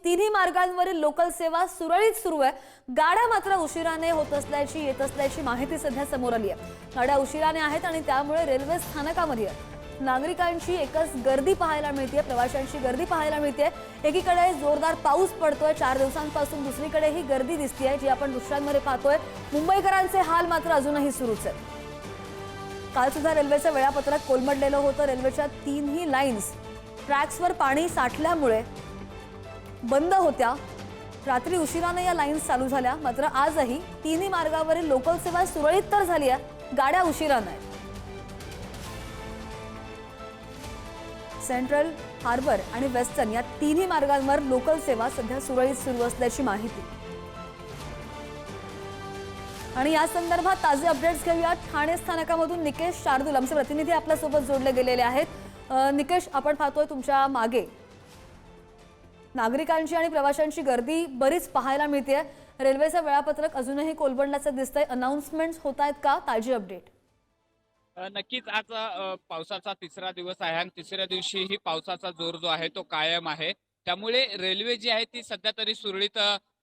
तिन्ही मार्गांवरील लोकल सेवा सुरळीत सुरू आहे। गाड्या मात्र उशिराने येत असल्याची माहिती सध्या समोर आली आहे। गाड्या उशिराने आहेत आणि त्यामुळे रेल्वे स्थानकामध्ये नागरिकांची एकच गर्दी पाहायला मिळते, प्रवाशांची गर्दी पाहायला मिळते। एकीकडे जोरदार पाऊस पडतोय, 4 दिवसांपासून दुसरीकडे ही गर्दी दिसतेय जी आपण दृश्यांमध्ये पाहतोय। मुंबईकरांचे हाल मात्र अजूनही सुरूच आहेत। काल सुद्धा रेल्वेचं वेळापत्रक कोलमडलेलं होतं। रेल्वेच्या तीनही लाईन्स ट्रॅक्सवर पाणी साठल्यामुळे बंद होत्या। रात्री उशिराने या लाईन्स चालू झाल्या, मात्र आजही तिन्ही मार्गावरील लोकल सेवा सुरळीत तर झाली आहे, गाड्या उशिराने आहेत। सेंट्रल, हार्बर आणि वेस्टर्न या तिन्ही मार्गांवर लोकल सेवा सध्या सुरळीत सुरू असल्याची माहिती। आणि या संदर्भात ताजे अपडेट्स घेऊया। ठाणे स्थानकामधून निकेश शार्दूल आमचे प्रतिनिधी आपल्या सोबत जोडले गेलेले आहेत। निकेश, आपण पाहतोय तुमच्या मागे नागरिकांची आणि प्रवाशांची गर्दी बरीच पाहायला मिळते। रेल्वेचं वेळापत्रक अजूनही कोलमडल्याचं दिसतंय। अनाउन्समेंट्स होत आहेत का? ताजी अपडेट। नक्कीच आज पावसाचा तिसरा दिवस आहे आणि तिसऱ्या दिवशीही पावसाचा जोर जो आहे तो कायम आहे। त्यामुळे रेल्वे जी आहे ती सध्या तरी सुरळीत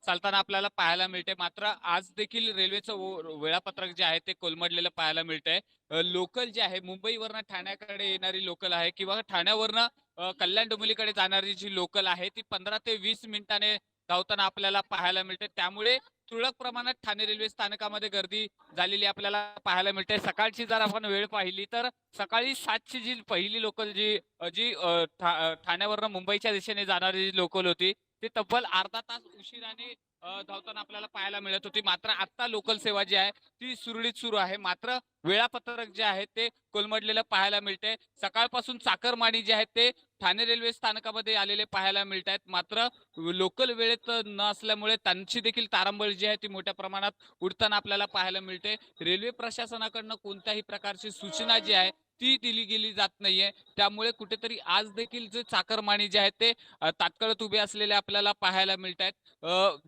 चालताना आपल्याला पाहायला मिळते। मात्र आज देखील रेल्वेचं वेळापत्रक जे आहे ते कोलमडलेलं पाहायला मिळतंय। लोकल जे आहे मुंबईवरनं ठाण्याकडे येणारी लोकल आहे किंवा ठाण्यावरनं कल्याण डोंबिवलीकडे जाणारी जी लोकल आहे ती 15 ते 20 मिनिटांनी धावताना आपल्याला पाहायला मिळते। त्यामुळे तुरळक प्रमाणात ठाणे रेल्वे स्थानकामध्ये गर्दी झालेली आपल्याला पाहायला मिळते। सकाळची जर आपण वेळ पाहिली तर सकाळी 7ची जी पहिली लोकल जी जी ठाण्यावरनं मुंबईच्या दिशेने जाणारी जी लोकल होती ती तब्बल अर्धा तास उशिराने धावताना आपल्याला पाहायला मिळत होती। मात्र आता लोकल सेवा जी आहे ती सुरळीत सुरू आहे। मात्र वेळापत्रक जे आहे ते कोलमडलेलं पाहायला मिळते। सकाळपासून चाकरमानी जे आहेत ते ठाणे रेल्वे स्थानकामध्ये आलेले पाहायला मिळत आहेत। मात्र लोकल वेळेत न असल्यामुळे त्यांची देखील तारांबळ जी आहे ती मोठ्या प्रमाणात उडताना आपल्याला पाहायला मिळते। रेल्वे प्रशासनाकडनं कोणत्याही प्रकारची सूचना जी आहे ती दिली गेली जात नाहीये। त्यामुळे कुठेतरी आज देखील जे चाकरमानी जे आहेत ते तात्काळात उभे असलेले आपल्याला पाहायला मिळत आहेत।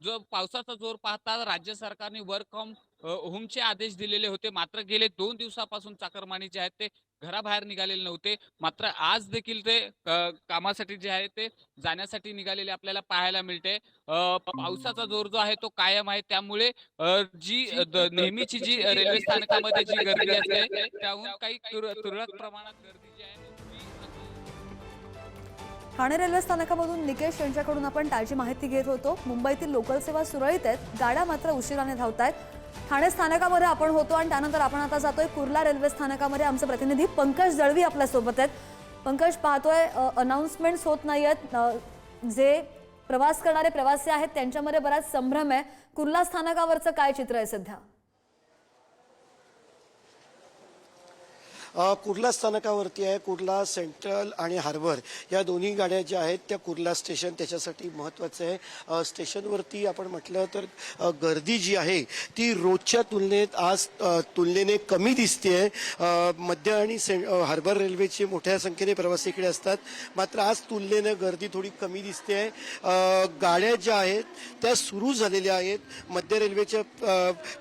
जो पावसाचा जोर पाहता राज्य सरकारने वर्क फ्रॉम होमचे आदेश दिलेले होते। मात्र गेले 2 दिवसापासून चाकरमानी जे आहेत ते घराबाहेर निघालेले नव्हते। मात्र आज देखील ते कामासाठी जे आहे ते जाण्यासाठी निघालेले आपल्याला पाहायला मिळते। पावसाचा जोर जो आहे तो कायम आहे। त्यामुळे नेहमीची जी रेल्वे स्थानकामध्ये जी गर्दी असते त्याहून काही तुरळक प्रमाणात गर्दी जी आहे ठाणे रेल्वे स्थानकामधून निकेश यांच्याकडून आपण ताजी माहिती घेत होतो। मुंबईतील लोकल सेवा सुरळीत आहेत, गाड्या मात्र उशिराने धावतायत। ठाणे स्थानकामध्ये आपण होतो आणि त्यानंतर आपण आता जातोय कुर्ला रेल्वे स्थानकामध्ये। आमचे प्रतिनिधी पंकज दळवी आपल्या सोबत आहेत। पंकज, पाहतोय अनाउन्समेंट्स होत नाहीयेत, जे प्रवास करणारे प्रवासी आहेत त्यांच्यामध्ये बराच संभ्रम आहे। कुर्ला स्थानकावरचं काय चित्र आहे सध्या? कुर्ला स्थानकावरती आहे। कुर्ला सेंट्रल आणि हार्बर या दोन्ही गाड्या ज्या आहेत त्या कुर्ला स्टेशन त्याच्यासाठी महत्त्वाचं आहे। स्टेशनवरती आपण म्हटलं तर गर्दी जी आहे ती रोजच्या तुलनेत आज तुलनेने कमी दिसते आहे। मध्य आणि हार्बर रेल्वेचे मोठ्या संख्येने प्रवासी इकडे असतात, मात्र आज तुलनेनं गर्दी थोडी कमी दिसते आहे। गाड्या ज्या आहेत त्या सुरू झालेल्या आहेत। मध्य रेल्वेच्या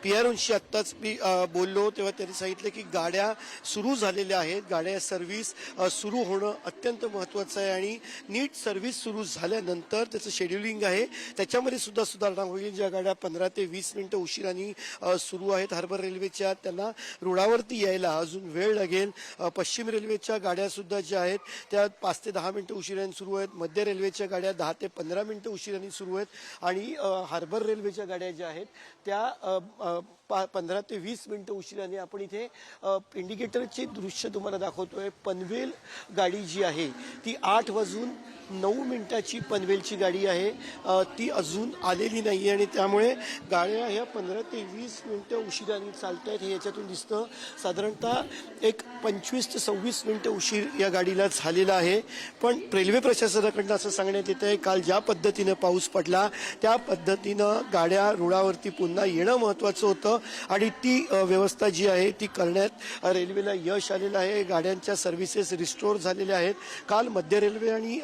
PROशी आत्ताच मी बोललो तेव्हा त्यांनी सांगितलं की गाड्या सुरू झालेल्या आहेत। गाड्या सर्व्हिस सुरू होणं अत्यंत महत्त्वाचं आहे आणि नीट सर्व्हिस सुरू झाल्यानंतर त्याचं शेड्युलिंग आहे त्याच्यामध्ये सुद्धा सुधारणा होईल। ज्या गाड्या 15 ते 20 मिनिटं उशिराने सुरू आहेत हार्बर रेल्वेच्या, त्यांना रुळावरती यायला अजून वेळ लागेल। पश्चिम रेल्वेच्या गाड्या सुद्धा ज्या आहेत त्या 5 ते 10 मिनिटं उशिराने सुरू आहेत। मध्य रेल्वेच्या गाड्या 10 ते 15 मिनिटं उशिराने सुरू आहेत आणि हार्बर रेल्वेच्या गाड्या ज्या आहेत त्या 15 ते 20 मिनिटं उशिराने। आपण इथे इंडिकेटरचे दृश्य तुम्हाला दाखवतोय। पनवेल गाडी जी आहे ती 8:09 पनवेलची गाडी आहे, ती अजून आलेली नाही आणि त्यामुळे गाड्या ह्या 15 ते 20 मिनिटं उशिराने चालत आहेत हे याच्यातून दिसतं। साधारणतः एक 25 ते 26 मिनिटं उशीर या गाडीला झालेला आहे। पण रेल्वे प्रशासनाकडनं असं सांगण्यात येत आहे काल ज्या पद्धतीनं पाऊस पडला त्या पद्धतीनं गाड्या रुळावरती पुन्हा येणं महत्त्वाचं होतं आणि ती व्यवस्था जी आहे ती करण्यात रेल्वेला यश आलेलं आहे। गाड्यांच्या सर्व्हिसेस रिस्टोर झालेल्या आहेत। काल मध्य रेल्वे आणि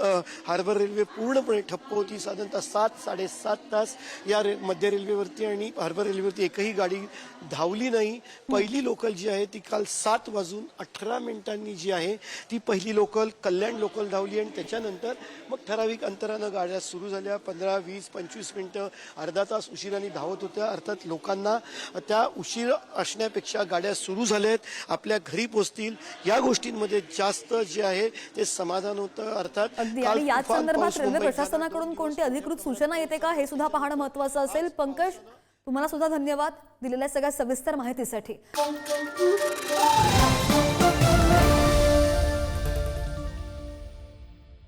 हार्बर रेल्वे पूर्णपणे ठप्प होती. साधारणतः 7-7.5 तास या मध्य रेल्वेवरती आणि हार्बर रेल्वेवरती एकही गाडी धावली नाही. पहिली लोकल जी आहे ती काल 7:18 जी आहे ती पहिली लोकल कल्याण लोकल धावली आणि त्याच्यानंतर मग ठराविक अंतरानं गाड्या सुरू झाल्या. 15, 20, 25 मिनिटं अर्धा तास उशिराने धावत होत्या. अर्थात लोकांना त्या उशीर असण्यापेक्षा गाड्या सुरू झाल्यात, आपल्या घरी पोहोचतील या गोष्टींमध्ये जास्त जे आहे ते समाधान होतं. अर्थात अगदी. काल आणि याच तुफान संदर्भात पाऊस रेल्वे मुंबईत झाला. प्रशासनाकडून कोणती अधिकृत सूचना येते का हे सुद्धा पाहणं महत्त्वाचं असेल. पंकज, तुम्हाला सुद्धा धन्यवाद दिलेल्या सगळ्या सविस्तर माहितीसाठी.